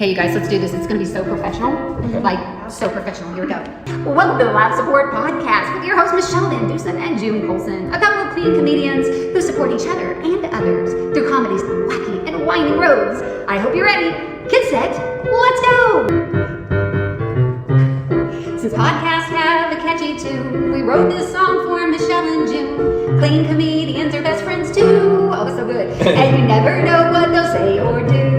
Okay, you guys, let's do this. It's going to be so professional. Like, so professional. Here we go. Well, welcome to the Live Support Podcast with your hosts, Michele, VanDusen, and Colson. A couple of clean comedians who support each other and others through comedy's wacky and winding roads. I hope you're ready. Get set. Let's go. Since podcasts have a catchy tune, we wrote this song for Michele and June. Clean comedians are best friends too. Oh, it's so good. And you never know what they'll say or do.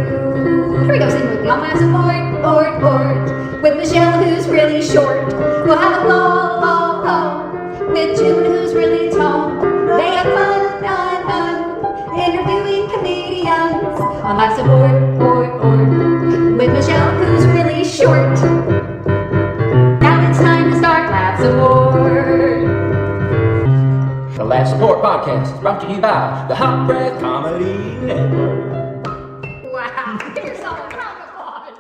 Here we go, sing with me on Live Support, with Michele, who's really short. We'll have a ball, with June, who's really tall. They have fun, interviewing comedians on Live Support, with Michele, who's really short. Now it's time to start Live Support. The Live Support Podcast is brought to you by the Hot Breath Comedy Network. Wow, give yourself a round of applause.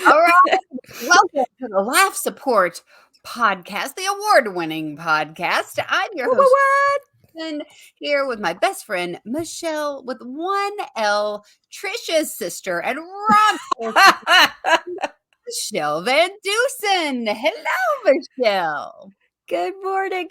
All right, welcome to the Live Support Podcast, the award-winning podcast. I'm your host, and here with my best friend, Michele, with one L, Trisha's sister, and Rob's Michele VanDusen. Hello, Michele. Good morning.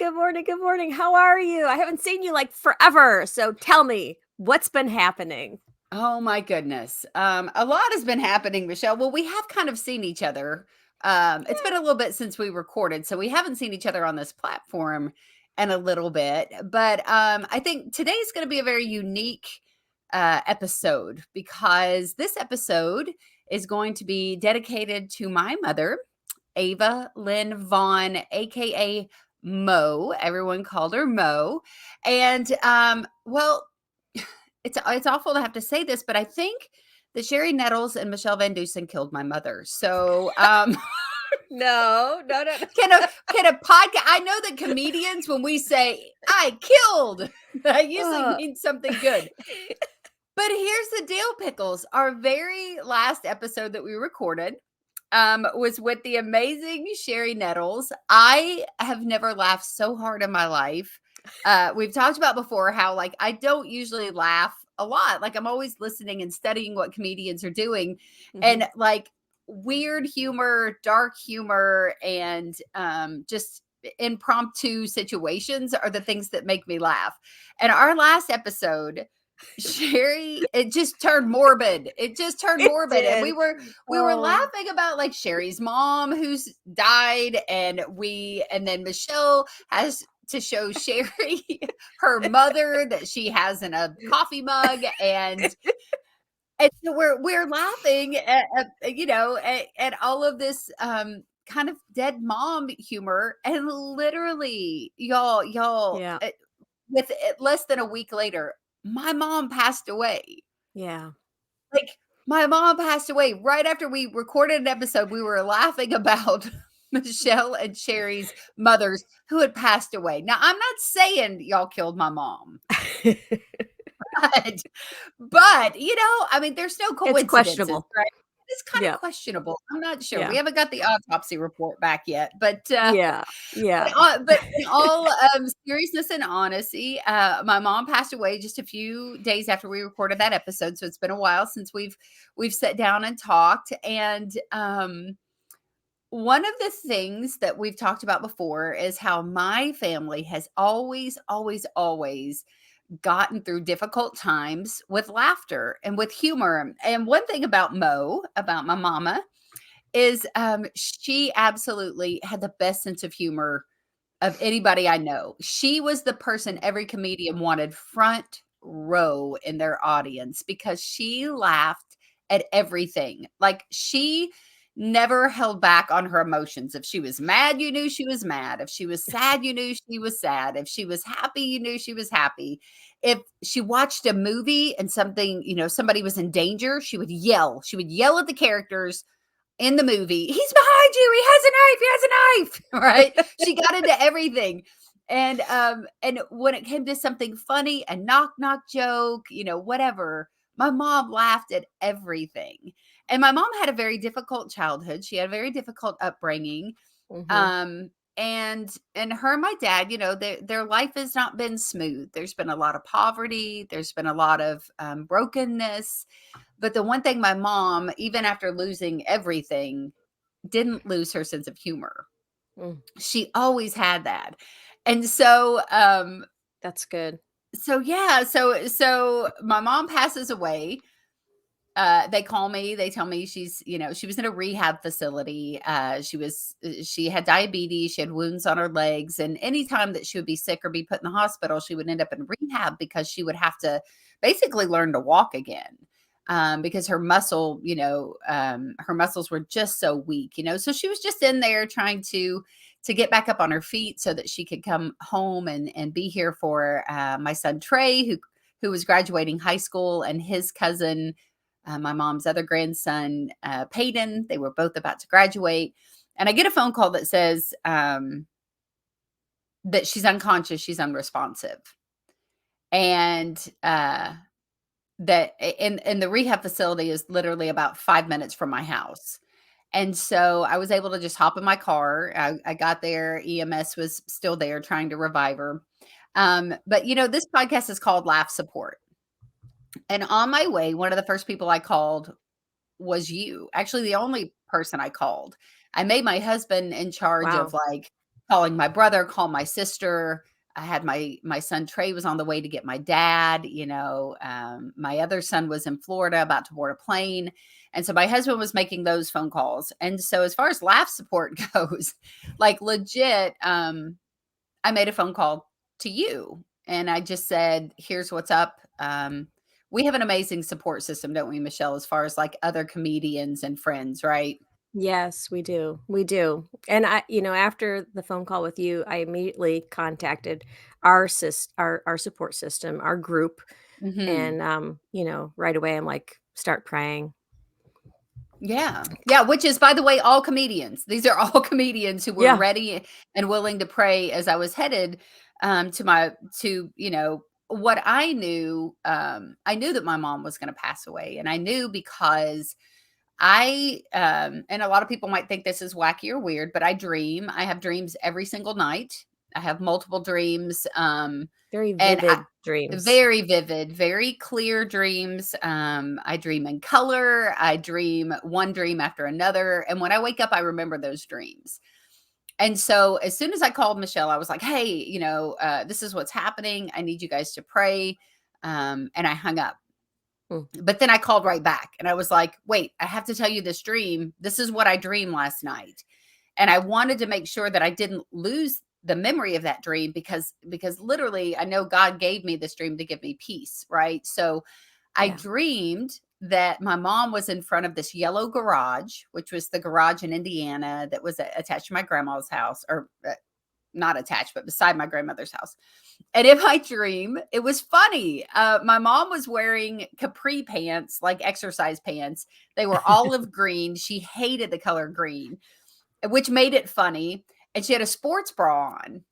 How are you? I haven't seen you like forever. So tell me, what's been happening? Oh my goodness. A lot has been happening, Michele. Well, we have kind of seen each other. It's been a little bit since we recorded, so we haven't seen each other on this platform in a little bit. But I think today's going to be a very unique episode because this episode is going to be dedicated to my mother, Ava Vaughn, aka Mo. Everyone called her Mo. And well, it's awful to have to say this, but I think that Sherry Nettles and Michele VanDusen killed my mother. So No. can a podcast, I know that comedians, when we say I killed, that usually means something good. But here's the deal, Pickles. Our very last episode that we recorded was with the amazing Sherry Nettles. I have never laughed so hard in my life. We've talked about before how like I don't usually laugh a lot. Like I'm always listening and studying what comedians are doing, and like weird humor, dark humor, and just impromptu situations are the things that make me laugh. And our last episode, Sherry, it just turned morbid. And we were laughing about like Sherry's mom who's died, and then Michele has to show Sherry her mother that she has in a coffee mug, and so we're laughing at all of this kind of dead mom humor, and literally y'all with less than a week later, my mom passed away. Yeah. Like my mom passed away right after we recorded an episode. We were laughing about Michele and Sherry's mothers who had passed away. Now, I'm not saying y'all killed my mom. But I mean, there's no coincidence. It's questionable. Right? It's kind of questionable. I'm not sure. Yeah. We haven't got the autopsy report back yet, but Yeah. But in all seriousness and honesty, my mom passed away just a few days after we recorded that episode. So it's been a while since we've sat down and talked. And one of the things that we've talked about before is how my family has always gotten through difficult times with laughter and with humor. And one thing about Mo, about my mama, is she absolutely had the best sense of humor of anybody I know. She was the person every comedian wanted front row in their audience because she laughed at everything. Like she never held back on her emotions. If she was mad, you knew she was mad. If she was sad, you knew she was sad. If she was happy, you knew she was happy. If she watched a movie and something, somebody was in danger, she would yell. She would yell at the characters in the movie. He's behind you. He has a knife. Right? She got into everything. And when it came to something funny, a knock joke, whatever, my mom laughed at everything. And my mom had a very difficult childhood. She had a very difficult upbringing. and her and my dad, their life has not been smooth. There's been a lot of poverty. There's been a lot of brokenness. But the one thing my mom, even after losing everything, didn't lose her sense of humor. She always had that. And so That's good. so my mom passes away. They call me, they tell me she was in a rehab facility. She had diabetes, she had wounds on her legs, and anytime that she would be sick or be put in the hospital, she would end up in rehab because she would have to basically learn to walk again. Because her muscles were just so weak, so she was just in there trying to get back up on her feet so that she could come home and be here for my son Trey, who was graduating high school, and his cousin, my mom's other grandson, Peyton. They were both about to graduate. And I get a phone call that says that she's unconscious, she's unresponsive. And that in the rehab facility is literally about 5 minutes from my house. And so I was able to just hop in my car. I got there. EMS was still there trying to revive her. But this podcast is called Laugh Support. And on my way, one of the first people I called was you. Actually, the only person I called. I made my husband in charge of calling my brother, call my sister. I had my son Trey was on the way to get my dad. My other son was in Florida about to board a plane. And so my husband was making those phone calls. And so as far as Laugh Support goes, legit, I made a phone call to you. And I just said, here's what's up. We have an amazing support system, don't we, Michele, as far as other comedians and friends, right? Yes, we do. We do. And after the phone call with you, I immediately contacted our support system, our group. Mm-hmm. And right away I'm like, start praying. Yeah. Yeah. Which is, by the way, all comedians. These are all comedians who were ready and willing to pray as I was headed to what I knew. I knew that my mom was going to pass away. And I knew because and a lot of people might think this is wacky or weird, but I dream. I have dreams every single night. I have multiple dreams. Very vivid dreams. Very vivid, very clear dreams. I dream in color. I dream one dream after another. And when I wake up, I remember those dreams. And so as soon as I called Michele, I was like, hey, this is what's happening. I need you guys to pray. And I hung up. But then I called right back and I was like, wait, I have to tell you this dream. This is what I dreamed last night. And I wanted to make sure that I didn't lose the memory of that dream because literally I know God gave me this dream to give me peace. Right. So I dreamed that my mom was in front of this yellow garage, which was the garage in Indiana that was attached to my grandma's house, or not attached, but beside my grandmother's house. And in my dream, it was funny. My mom was wearing capri pants, like exercise pants. They were olive green. She hated the color green, which made it funny. And she had a sports bra on.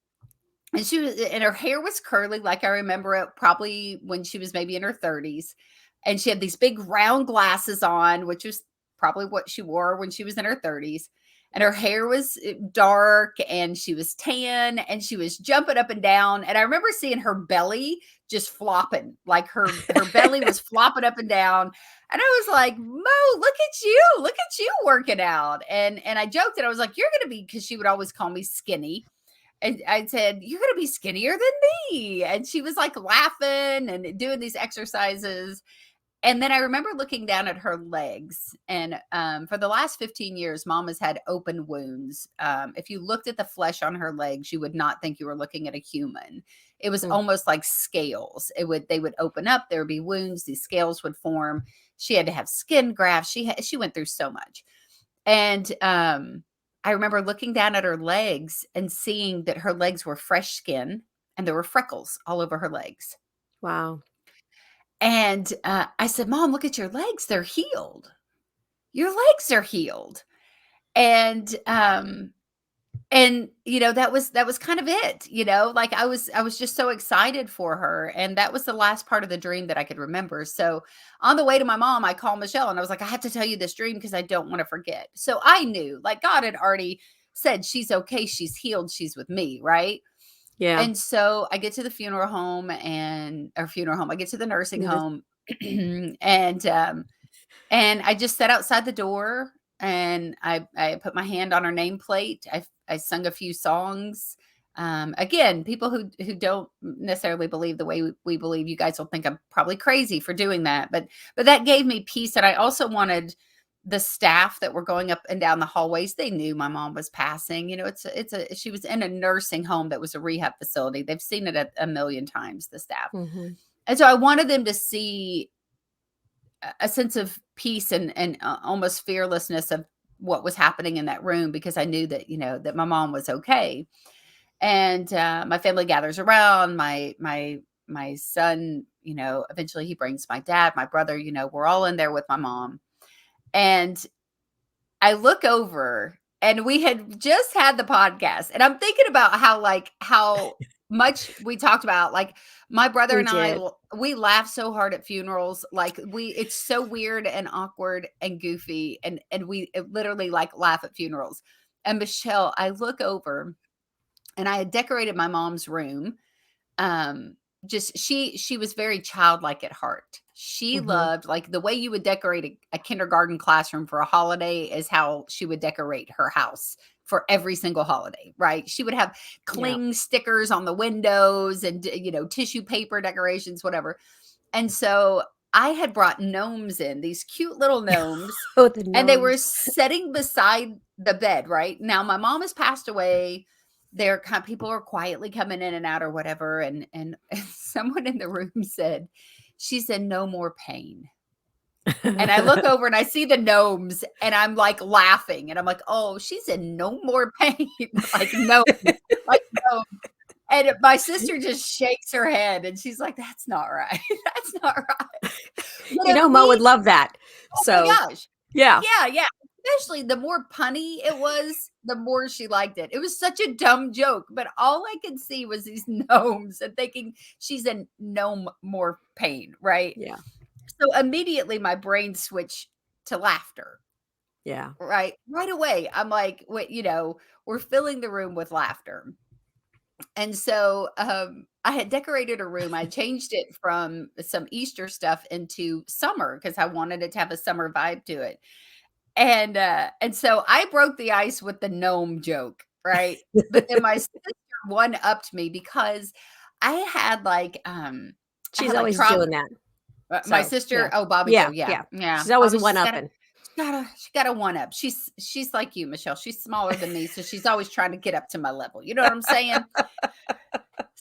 And her hair was curly, like I remember it probably when she was maybe in her 30s. And she had these big round glasses on, which was probably what she wore when she was in her 30s. And her hair was dark and she was tan and she was jumping up and down. And I remember seeing her belly just flopping, like her belly was flopping up and down. And I was like, Mo, look at you working out. And I joked and I was like, you're going to be, because she would always call me skinny. And I said, you're going to be skinnier than me. And she was like laughing and doing these exercises. And then I remember looking down at her legs. And for the last 15 years, Mom has had open wounds. If you looked at the flesh on her legs, you would not think you were looking at a human. It was almost like scales. They would open up. There would be wounds. These scales would form. She had to have skin grafts. She went through so much. And I remember looking down at her legs and seeing that her legs were fresh skin and there were freckles all over her legs. Wow. And I said, Mom, look at your legs. They're healed. Your legs are healed. And that was kind of it, like I was just so excited for her. And that was the last part of the dream that I could remember. So on the way to my mom, I called Michele and I was like, I have to tell you this dream because I don't want to forget. So I knew, like, God had already said, she's okay. She's healed. She's with me. Right. Yeah. And so I get to the funeral home I get to the nursing home and I just sat outside the door and I put my hand on her nameplate. I sung a few songs. Again, people who don't necessarily believe the way we believe, you guys will think I'm probably crazy for doing that. But that gave me peace. And I also wanted the staff that were going up and down the hallways. They knew my mom was passing. You know, she was in a nursing home that was a rehab facility. They've seen it a million times, the staff. Mhm. And so I wanted them to see a sense of peace and almost fearlessness of what was happening in that room, because I knew that, that my mom was okay. And my family gathers around. My son, eventually he brings my dad, my brother, we're all in there with my mom. And I look over and we had just had the podcast, and I'm thinking about how much we talked about, like my brother We and I, did. we laugh so hard at funerals. Like it's so weird and awkward and goofy. And we literally like laugh at funerals. And Michele, I look over and I had decorated my mom's room. Just she was very childlike at heart. She Mhm. loved, like, the way you would decorate a kindergarten classroom for a holiday is how she would decorate her house for every single holiday, right? She would have cling stickers on the windows and tissue paper decorations, whatever. And so I had brought gnomes in, these cute little gnomes, Oh, the and they were gnomes. sitting beside the bed, right? Now my mom has passed away. People are quietly coming in and out or whatever. And someone in the room said, she's in no more pain. And I look over and I see the gnomes and I'm like laughing. And I'm like, oh, she's in no more pain. Like, no, like, no. And my sister just shakes her head and she's like, that's not right. That's not right. But Mo would love that. oh So, my gosh. yeah. Yeah. Especially the more punny it was, the more she liked it. It was such a dumb joke, but all I could see was these gnomes and thinking she's in no more pain, right? Yeah. So immediately my brain switched to laughter, Yeah. right? Right away. I'm like, wait, we're filling the room with laughter. And so I had decorated a room. I changed it from some Easter stuff into summer because I wanted it to have a summer vibe to it. And so I broke the ice with the gnome joke, right? But then my sister one-upped me because I had She's always doing that. my So, sister, yeah. Bobby Yeah, Joe, yeah. She's always Bobby, one she's upping. got a one up. She's like you, Michele. She's smaller than me, so she's always trying to get up to my level. You know what I'm saying?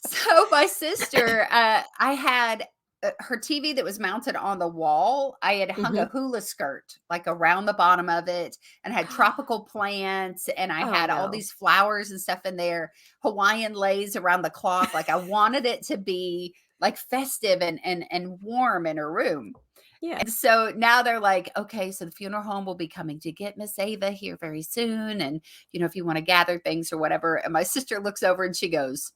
So my sister, I had her TV that was mounted on the wall. I had hung a hula skirt like around the bottom of it and had tropical plants, and I had all these flowers and stuff in there, Hawaiian lays around the clock. Like I wanted it to be like festive and warm in her room. Yeah. And so now they're like, okay, so the funeral home will be coming to get Miss Ava here very soon. And, if you want to gather things or whatever. And my sister looks over and she goes,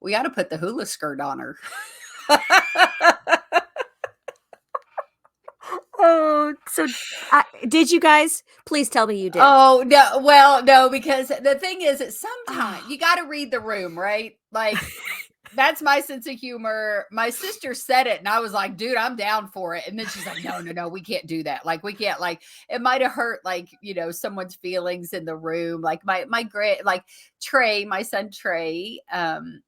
we got to put the hula skirt on her. Oh, so did you guys? Please tell me you did. Oh, no. Well, no, because the thing is that sometimes you got to read the room, right? Like, that's my sense of humor. My sister said it and I was like, dude, I'm down for it. And then she's like, no, we can't do that. Like, we can't, like, it might have hurt, like, someone's feelings in the room. Like my great, like Trey, my son Trey,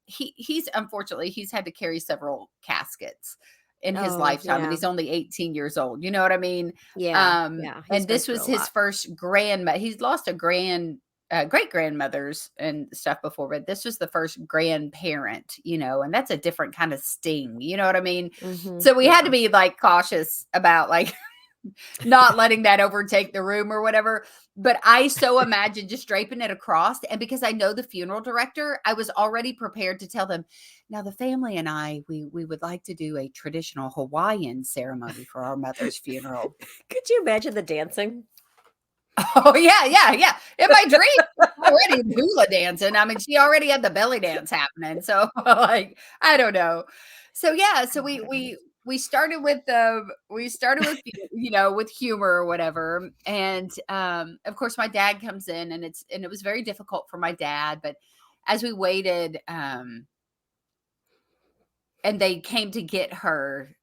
he's unfortunately, he's had to carry several caskets in his lifetime, and he's only 18 years old. You know what I mean? Yeah. And this was his first he's lost a great grandmothers and stuff before, but this was the first grandparent, and that's a different kind of sting. You know what I mean? So we had to be like cautious about like not letting that overtake the room or whatever. But I so imagined just draping it across. And because I know the funeral director, I was already prepared to tell them, now the family and I, we would like to do a traditional Hawaiian ceremony for our mother's funeral. Could you imagine the dancing? Oh, yeah. In my dream, already hula dancing. I mean, she already had the belly dance happening. So, like, I don't know. So, yeah. So we we started with with humor or whatever, and of course my dad comes in, and it was very difficult for my dad, but as we waited, and they came to get her,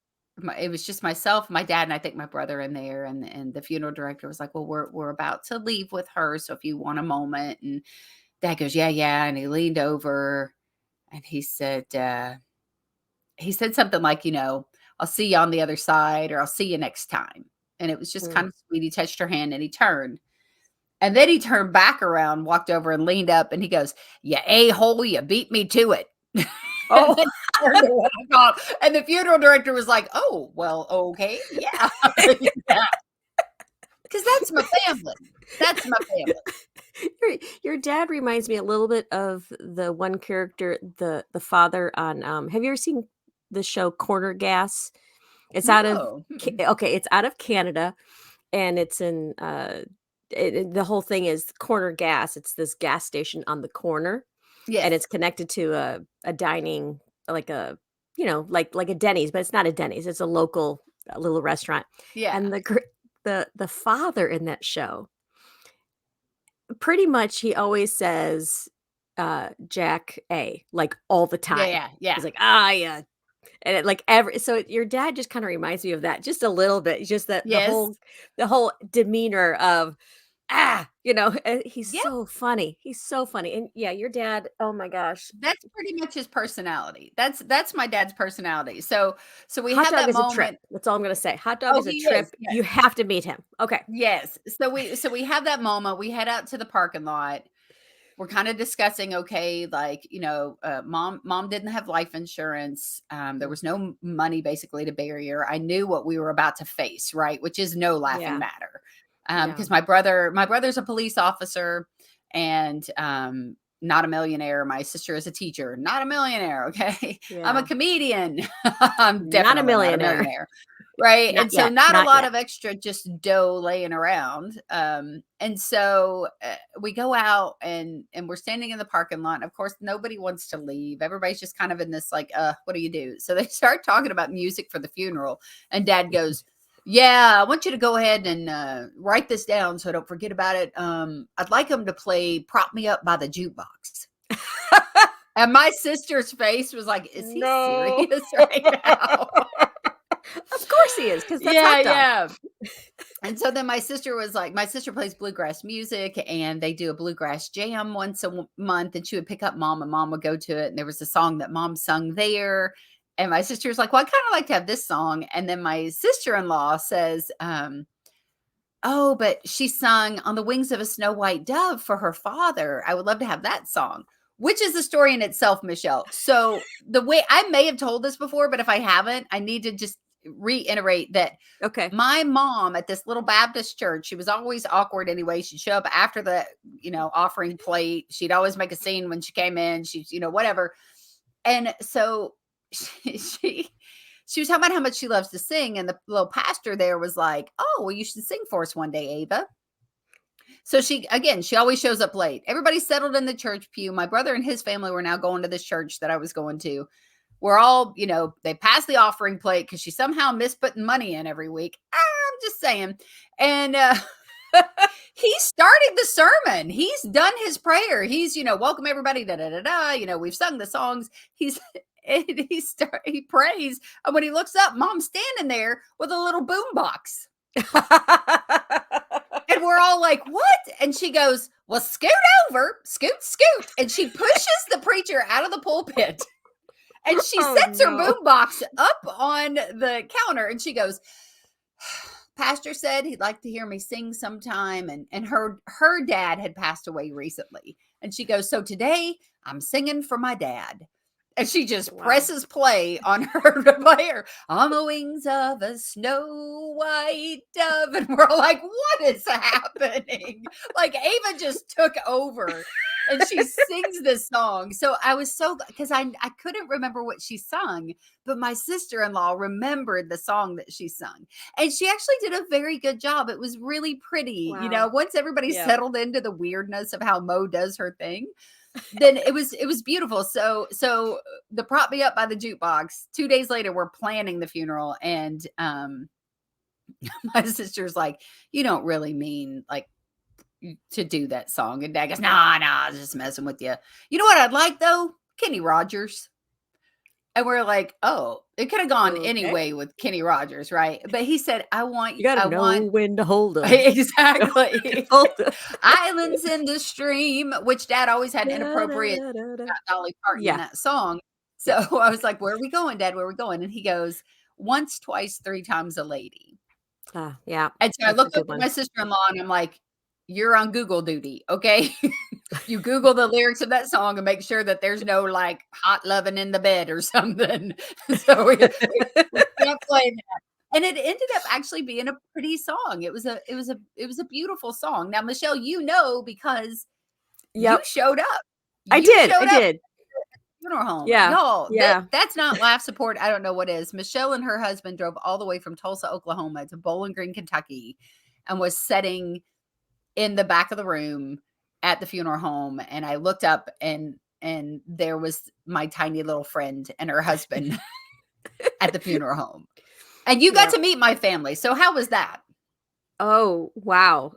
it was just myself, my dad, and I think my brother in there, and the funeral director was like, well, we're about to leave with her, so if you want a moment. And dad goes, yeah, and he leaned over and he said something like, I'll see you on the other side, or I'll see you next time. And it was just kind of sweet. He touched her hand and he turned. And then he turned back around, walked over and leaned up, and he goes, "You a-hole, you beat me to it." Oh, And turned to walk off. And the funeral director was like, "Oh, well, okay, yeah." Because that's my family. That's my family. your dad reminds me a little bit of the one character, the father on. Have you ever seen the show Corner Gas? It's out of No. it's out of Canada, and it's in the whole thing is Corner Gas. It's this gas station on the corner, Yes. and it's connected to a dining, like a like a Denny's, but it's not a Denny's. It's a little restaurant. Yeah. And the father in that show, pretty much he always says Jack A, like all the time. Yeah. He's like, yeah. And it like so your dad just kind of reminds me of that just a little bit. Just that Yes. the whole demeanor of he's Yep. so funny. He's so funny. And yeah, your dad, oh my gosh. That's pretty much his personality. That's my dad's personality. So we Hot have dog that is a moment. trip. That's all I'm gonna say. Hot dog Oh, is a he trip. is. Yes. You have to meet him. Okay. Yes. So we have that moment. We head out to the parking lot. We're kind of discussing, okay, like, mom didn't have life insurance. There was no money basically to bury her. I knew what we were about to face, right? Which is no laughing Yeah. matter. No. Because my brother's a police officer and not a millionaire. My sister is a teacher, not a millionaire. Okay. I'm a Yeah. comedian. I'm definitely Not a millionaire. Right. Not And so yet. not a Not lot yet. of extra just dough laying around. And so we go out and we're standing in the parking lot. And of course, nobody wants to leave. Everybody's just kind of in this like, what do you do? So they start talking about music for the funeral. And dad goes, yeah, I want you to go ahead and write this down so I don't forget about it. I'd like him to play Prop Me Up by the Jukebox. And my sister's face was like, is he serious right now? Of course he is, because that's Hot Dog. Yeah. And so then my sister plays bluegrass music, and they do a bluegrass jam once a month, and she would pick up mom and mom would go to it. And there was a song that mom sung there. And my sister was like, well, I kind of like to have this song. And then my sister-in-law says, oh, but she sung On the Wings of a Snow White Dove for her father. I would love to have that song, which is a story in itself, Michele. So the way I may have told this before, but if I haven't, I need to just reiterate that. Okay. My mom at this little Baptist church, she was always awkward anyway. She'd show up after the, offering plate. She'd always make a scene when she came in. She's, whatever. And so she was talking about how much she loves to sing. And the little pastor there was like, oh, well, you should sing for us one day, Ava. So she always shows up late. Everybody settled in the church pew. My brother and his family were now going to this church that I was going to. We're all, they passed the offering plate because she somehow missed putting money in every week. I'm just saying. And he started the sermon. He's done his prayer. He's, welcome everybody, da-da-da-da. We've sung the songs. He prays. And when he looks up, mom's standing there with a little boom box. And we're all like, what? And she goes, well, scoot over, scoot. And she pushes the preacher out of the pulpit. And she sets her boombox up on the counter, and she goes, pastor said he'd like to hear me sing sometime. And her dad had passed away recently. And she goes, so today I'm singing for my dad. And she just presses play on her player on the wings of a snow white dove. And we're all like, what is happening? Like Ava just took over and she sings this song. So I was because I couldn't remember what she sung, but my sister-in-law remembered the song that she sung. And she actually did a very good job. It was really pretty. Wow. Once everybody settled into the weirdness of how Mo does her thing. then it was beautiful. So the prop me up by the jukebox. 2 days later, we're planning the funeral, and my sister's like, "You don't really mean like to do that song?" And Dad goes, "Nah, I was just messing with you. You know what I'd like though? Kenny Rogers." And we're like, "Oh, it could have gone any Okay. way with Kenny Rogers, right?" But he said, "I You gotta I know want." when to hold 'em. Exactly. Hold 'em. Islands in the stream, which Dad always had inappropriate Da-da-da-da. Dolly Parton in Yeah, that song. So yeah. I was like, "Where are we going, Dad? Where are we going?" And he goes, "Once, twice, three times a lady." Yeah, And so I that's a looked up good at one. my sister-in-law and I'm like, "You're on Google duty, okay? You Google the lyrics of that song and make sure that there's no like hot loving in the bed or something." So we can't play that. And it ended up actually being a pretty song. It was a beautiful song. Now, Michelle, because you Yep. showed up. I You did, I showed up did. funeral home. Yeah, Y'all, yeah. that's not laugh support. I don't know what is. Michelle and her husband drove all the way from Tulsa, Oklahoma to Bowling Green, Kentucky, and was sitting in the back of the room at the funeral home. And I looked up and there was my tiny little friend and her husband at the funeral home. And you got Yep. to meet my family. So how was that? Oh, wow.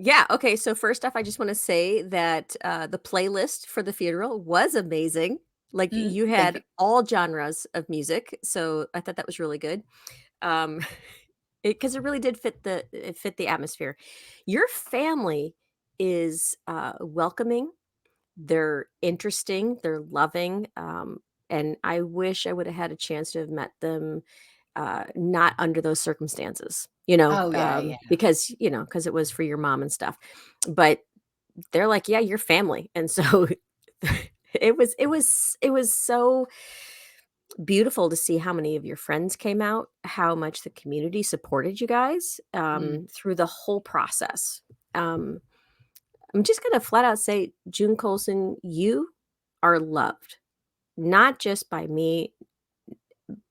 Yeah, okay, so first off, I just wanna say that, the playlist for the funeral was amazing. Like, you Thank had you. all genres of music, so I thought that was really good. Um, because it really did fit the atmosphere. Your family is, welcoming, they're interesting, they're loving, and I wish I woulda had a chance to have met them not under those circumstances, Oh yeah, yeah. because, because it was for your mom and stuff. But they're like, "Yeah, you're family." And so it was so beautiful to see how many of your friends came out, how much the community supported you guys, Mm, through the whole process. Um, I'm just gonna flat out say, June Colson, you are loved, not just by me,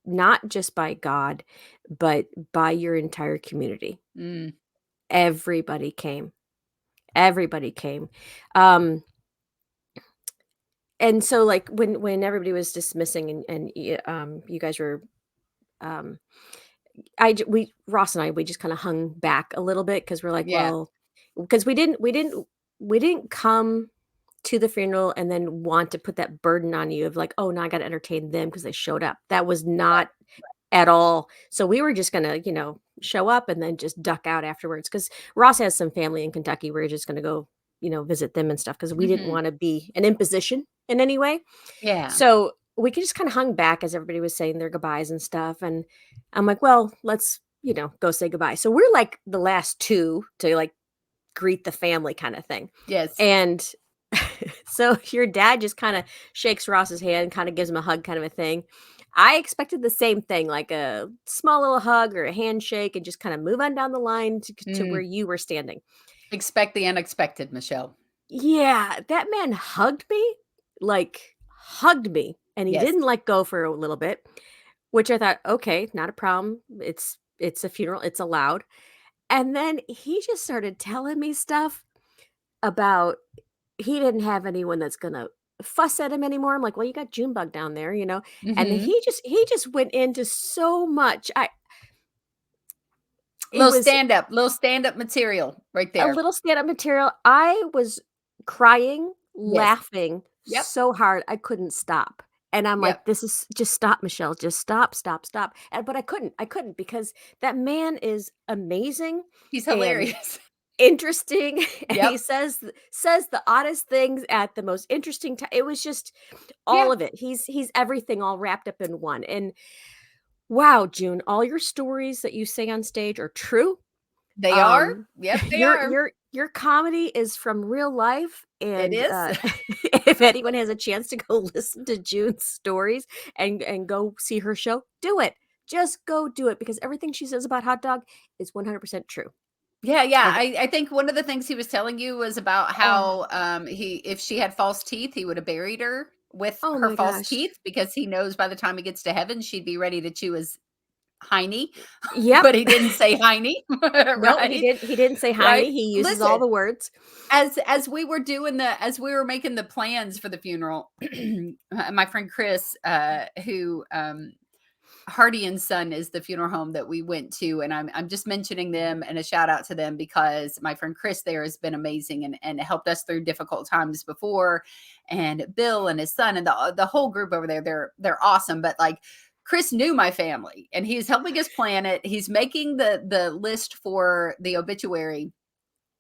not just by God, but by your entire community. mm, Everybody came. Everybody came. Um, and so like when everybody was dismissing and you guys were um we Ross and I we just kind of hung back a little bit because we're like, yeah. well, because we didn't come to the funeral and then want to put that burden on you of like, oh, now I got to entertain them because they showed up. That was Right. not at all. So we were just gonna, show up and then just duck out afterwards because Ross has some family in Kentucky. We are just gonna go, visit them and stuff because we didn't Mhm. want to be an imposition in any way. Yeah. So we could just kind of hung back as everybody was saying their goodbyes and stuff. And I'm like, well, let's, go say goodbye. So we're like the last two to like greet the family kind of thing. Yes. And so your dad just kind of shakes Ross's hand, kind of gives him a hug kind of a thing. I expected the same thing, like a small little hug or a handshake and just kind of move on down the line to where Mm. you were standing. Expect the unexpected, Michelle. Yeah, that man hugged me, like hugged me, and he Yes. didn't let go for a little bit, which I thought, okay, not a problem. It's a funeral, it's allowed. And then he just started telling me stuff about he didn't have anyone that's gonna fuss at him anymore. I'm like, well, you got Junebug down there, and Mhm. he just went into so much. It Little was stand up material right a there. little stand-up material. I was crying, Yes. laughing Yep. so hard I couldn't stop. And I'm Yep. like, "This is just stop, Michelle. Just stop, stop, stop." But I couldn't. I couldn't because that man is amazing He's and hilarious. interesting, and he Yep. says the oddest things at the most interesting time. It was just Yeah. all of it. He's everything all wrapped up in one. And wow, June, all your stories that you say on stage are true. They are. Um, Yep, they your are. your your comedy is from real life, It and, is. if anyone has a chance to go listen to June's stories and go see her show, do it. Just go do it because everything she says about Hot Dog is 100% true. Yeah, yeah. Ev I think one of the things he was telling you was about Oh, how he if she had false teeth, he would have buried her with oh her my false gosh. teeth because he knows by the time he gets to heaven, she'd be ready to chew his Heine, Yep. but he didn't say Heine. No, Right? he didn't say Right? Heine. He uses all Listen, the words. as we were making the plans for the funeral, my friend Chris, who Hardy and Son is the funeral home that we went to, and I'm just mentioning them and a shout out to them because my friend Chris there has been amazing and helped us through difficult times before, and Bill and his son and the whole group over there, they're awesome. But like Chris knew my family and he's helping us plan it. He's making the list for the obituary.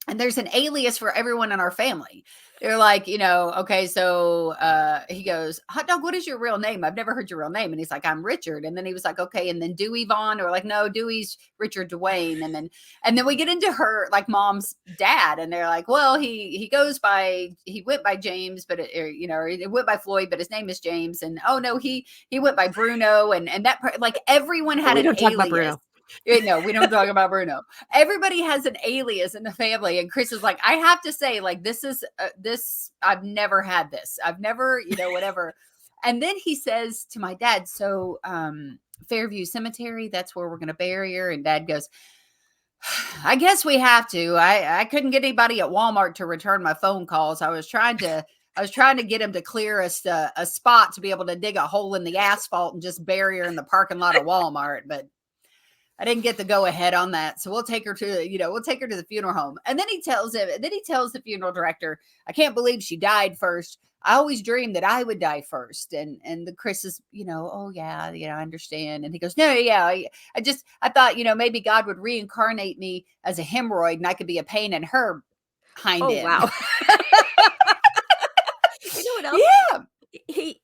And there's an alias for everyone in our family. They're like, okay, so he goes, Hotdog, what is your real name? I've never heard your real name. And he's like, I'm Richard. And then he was like, okay, and then Dewey Vaughn, or like, no, Dewey's Richard Dwayne. And then we get into her like mom's dad, and they're like, well, he went by James, but it went by Floyd, but his name is James. And oh no, he went by Bruno, and like everyone had We an don't talk about alias. Bruno. No, we don't talk about Bruno. Everybody has an alias in the family. And Chris is like, I have to say, like, this is I've never had this. I've never, whatever. And then he says to my dad, so Fairview Cemetery, that's where we're going to bury her. And Dad goes, I guess we have to. I couldn't get anybody at Wal-Mart to return my phone calls. I was trying to get him to clear us a spot to be able to dig a hole in the asphalt and just bury her in the parking lot of Walmart. But I didn't get the go ahead on that. So we'll take her to the funeral home. And then he tells the funeral director, I can't believe she died first. I always dreamed that I would die first. And the Chris is, oh yeah, I understand. And he goes, no, yeah, I thought, maybe God would reincarnate me as a hemorrhoid and I could be a pain in her hind end. Wow. You know what else? Yeah.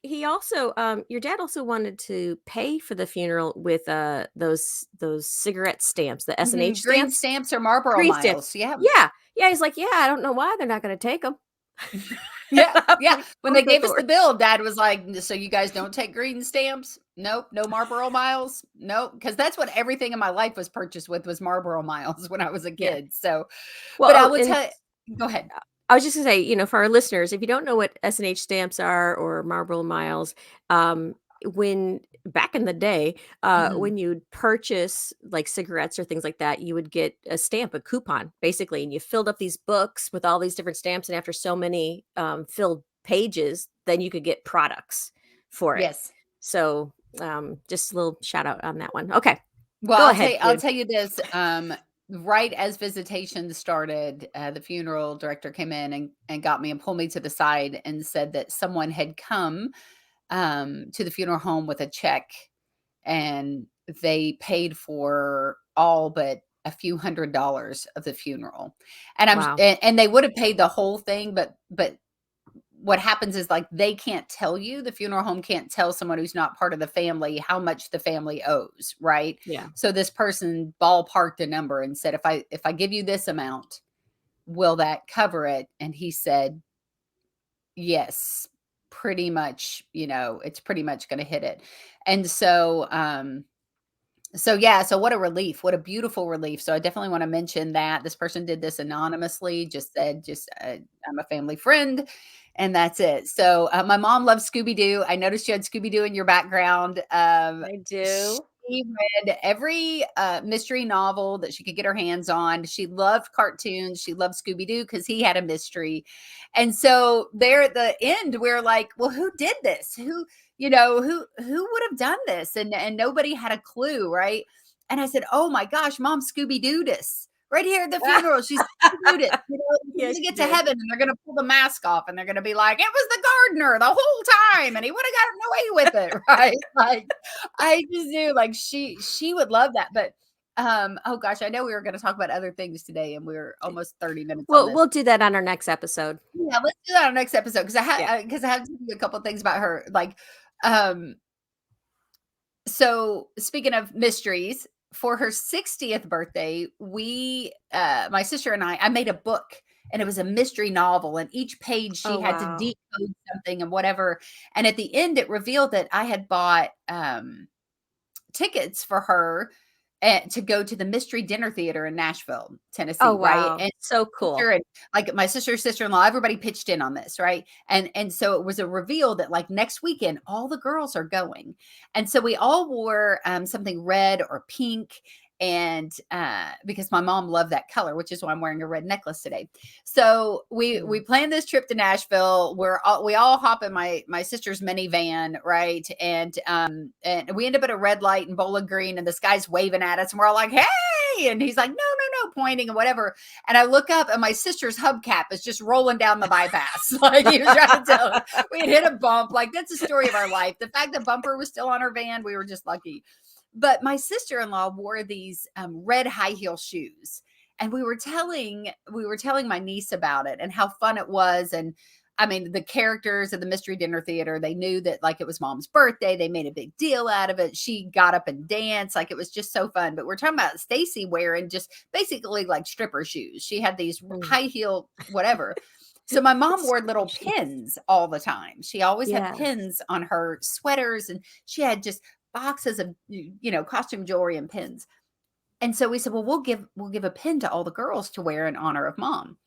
He also your dad also wanted to pay for the funeral with those cigarette stamps, the SNH Green stamps. stamps or Marlboro Green Miles. stamps. Yeah. Yeah. He's like, yeah, I don't know why they're not going to take them. Yeah. When they gave us the bill, Dad was like, so you guys don't take green stamps? Nope. No Marlboro Miles? Nope. Because that's what everything in my life was purchased with, was Marlboro Miles when I was a kid. Yeah. So, Well, but I would tell you, go ahead. I was just gonna say, for our listeners, if you don't know what SNH stamps are or Marlboro Miles, when back in the day, when you'd purchase like cigarettes or things like that, you would get a stamp, a coupon, basically, and you filled up these books with all these different stamps, and after so many filled pages, then you could get products for it. Yes. So just a little shout out on that one. Okay. Well, Go ahead, I'll tell you this. Right as visitation started, the funeral director came in and got me and pulled me to the side and said that someone had come to the funeral home with a check, and they paid for all but a few $100s of the funeral. And Wow. and they would have paid the whole thing, but what happens is, like, they can't tell you, the funeral home can't tell someone who's not part of the family how much the family owes, right? Yeah. So this person ballparked a number and said, if I give you this amount, will that cover it? And he said, yes, pretty much, it's pretty much going to hit it. And so, so what a relief, what a beautiful relief. So I definitely want to mention that this person did this anonymously, just said, I'm a family friend, and that's it. So my mom loves Scooby Doo. I noticed you had Scooby Doo in your background. I do. She read every mystery novel that she could get her hands on. She loved cartoons. She loved Scooby Doo because he had a mystery. And so there at the end, we're like, well, who did this? Who would have done this? And nobody had a clue, right? And I said, oh my gosh, Mom Scooby Dooed us. Right here at the funeral, she's Scooby Dooed it. Yes, we get she to did. heaven and they're going to pull the mask off and they're going to be like, it was the gardener the whole time and he would have gotten away with it, right? Like, I just knew, like, she would love that. But oh gosh, I know we were going to talk about other things today and we're almost 30 minutes on Well, this. we'll do that on our next episode. Yeah, let's do that on our next episode because I have to tell you a couple of things about her. Like, so speaking of mysteries, for her 60th birthday, we, my sister and I made a book, and it was a mystery novel, and each page she had to decode something and whatever. And at the end, it revealed that I had bought tickets for her to go to the Mystery Dinner Theater in Nashville, Tennessee, Oh, right? wow. And So cool. and like my sister-in-law, everybody pitched in on this, right? And so it was a reveal that like next weekend, all the girls are going. And so we all wore something red or pink. And because my mom loved that color, which is why I'm wearing a red necklace today. So we planned this trip to Nashville. We all hop in my sister's minivan, right? And we end up at a red light in Bowling Green, and this guy's waving at us, and we're all like, "Hey!" And he's like, "No," pointing and whatever. And I look up, and my sister's hubcap is just rolling down the bypass. Like he was trying to tell us we had hit a bump. Like that's the story of our life. The fact the bumper was still on our van, we were just lucky. But my sister-in-law wore these red high heel shoes, and we were telling my niece about it and how fun it was. And I mean, the characters of the Mystery Dinner Theater, they knew that like it was mom's birthday. They made a big deal out of it. She got up and danced. Like it was just so fun. But we're talking about Stacy wearing just basically like stripper shoes. She had these high heel, whatever. So my mom wore little pins all the time. She always had pins on her sweaters, and she had just boxes of costume jewelry and pins. And so we said, well, we'll give a pin to all the girls to wear in honor of mom.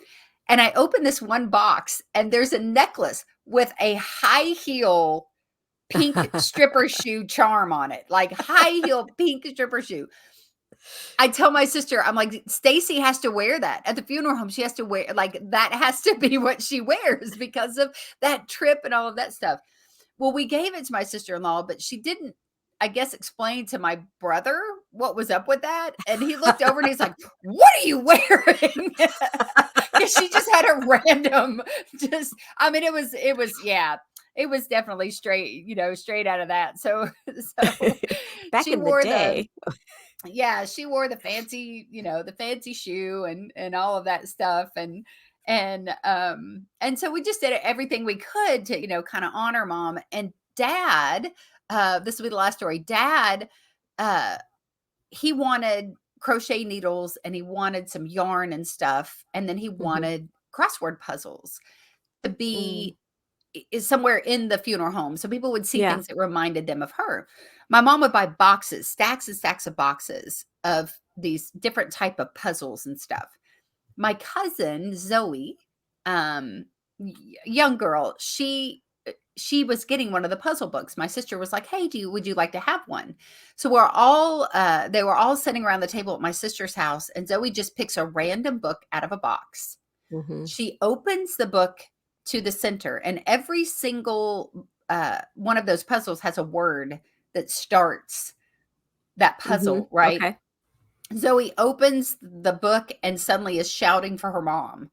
And I opened this one box, and there's a necklace with a high heel pink stripper shoe charm on it, like high heel pink stripper shoe. I tell my sister, I'm like, Stacy has to wear that at the funeral home. She has to wear, like, that has to be what she wears because of that trip and all of that stuff. Well, we gave it to my sister-in-law, but she didn't, I guess, explain to my brother what was up with that. And he looked over and he's like, "What are you wearing?" Because she just had a random, it was definitely straight out of that. So back she in wore the day. she wore the fancy, the fancy shoe and all of that stuff. And so we just did everything we could to, kind of honor mom. And dad, this will be the last story. Dad, he wanted crochet needles, and he wanted some yarn and stuff. And then he wanted crossword puzzles to be is somewhere in the funeral home. So people would see things that reminded them of her. My mom would buy boxes, stacks and stacks of boxes of these different type of puzzles and stuff. My cousin, Zoe, young girl, she was getting one of the puzzle books. My sister was like, "Hey, would you like to have one?" So they were all sitting around the table at my sister's house, and Zoe just picks a random book out of a box. She opens the book to the center, and every single one of those puzzles has a word that starts that puzzle, right? Okay. Zoe opens the book and suddenly is shouting for her mom.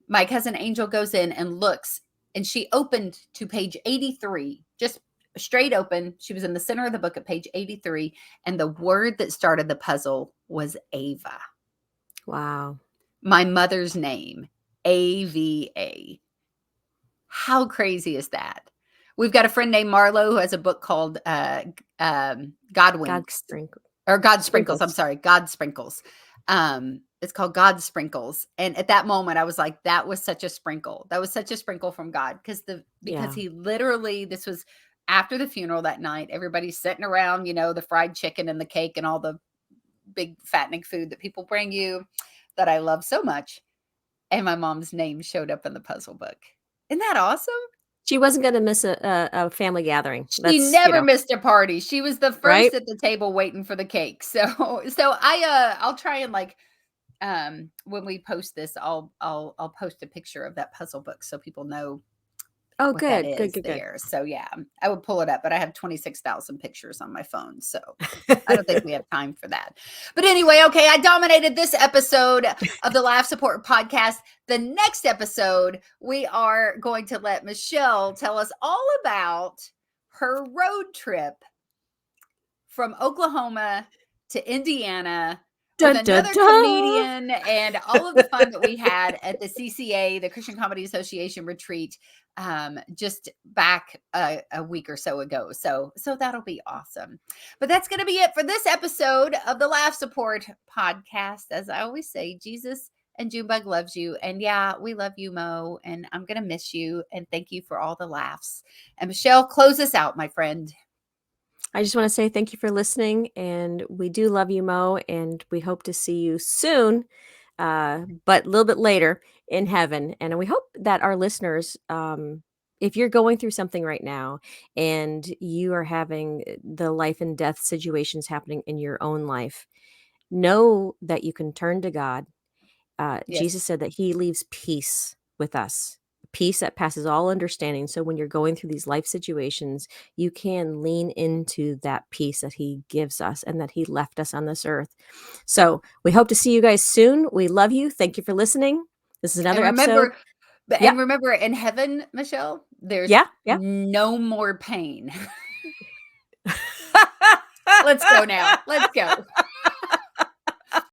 My cousin Angel goes in and looks, and she opened to page 83, just straight open. She was in the center of the book at page 83, and the word that started the puzzle was Ava. Wow. My mother's name, AVA. How crazy is that? We've got a friend named Marlo who has a book called God Sprinkles. I'm sorry, God Sprinkles. It's called God Sprinkles. And at that moment, I was like, that was such a sprinkle. That was such a sprinkle from God because he literally, this was after the funeral that night. Everybody's sitting around, the fried chicken and the cake and all the big fattening food that people bring you that I love so much. And my mom's name showed up in the puzzle book. Isn't that awesome? She wasn't going to miss a family gathing. She never missed a party. She was the first at the table waiting for the cake. So I'll try and when we post this, I'll post a picture of that puzzle book so people know. Oh, what good, that is good. there. So yeah, I would pull it up, but I have 26,000 pictures on my phone, so I don't think we have time for that. But anyway, okay, I dominated this episode of the Laugh Support Podcast. The next episode, we are going to let Michele tell us all about her road trip from Oklahoma to Indiana with another comedian and all of the fun that we had at the CCA, the Christian Comedy Association retreat, just back a week or so ago. So that'll be awesome. But that's going to be it for this episode of the Laugh Support Podcast. As I always say, Jesus and Junebug loves you. And yeah, we love you, Mo. And I'm going to miss you. And thank you for all the laughs. And Michele, close us out, my friend. I just want to say thank you for listening, and we do love you, Mo, and we hope to see you soon, but a little bit later in heaven. And we hope that our listeners, if you're going through something right now and you are having the life and death situations happening in your own life, know that you can turn to God. Jesus Yes. said that he leaves peace with us, peace that passes all understanding. So when you're going through these life situations, you can lean into that peace that he gives us and that he left us on this earth. So we hope to see you guys soon. We love you. Thank you for listening. This is And another episode. remember, Yeah. in heaven, Michele, there's Yeah. Yeah. no more pain. Let's go now. Let's go.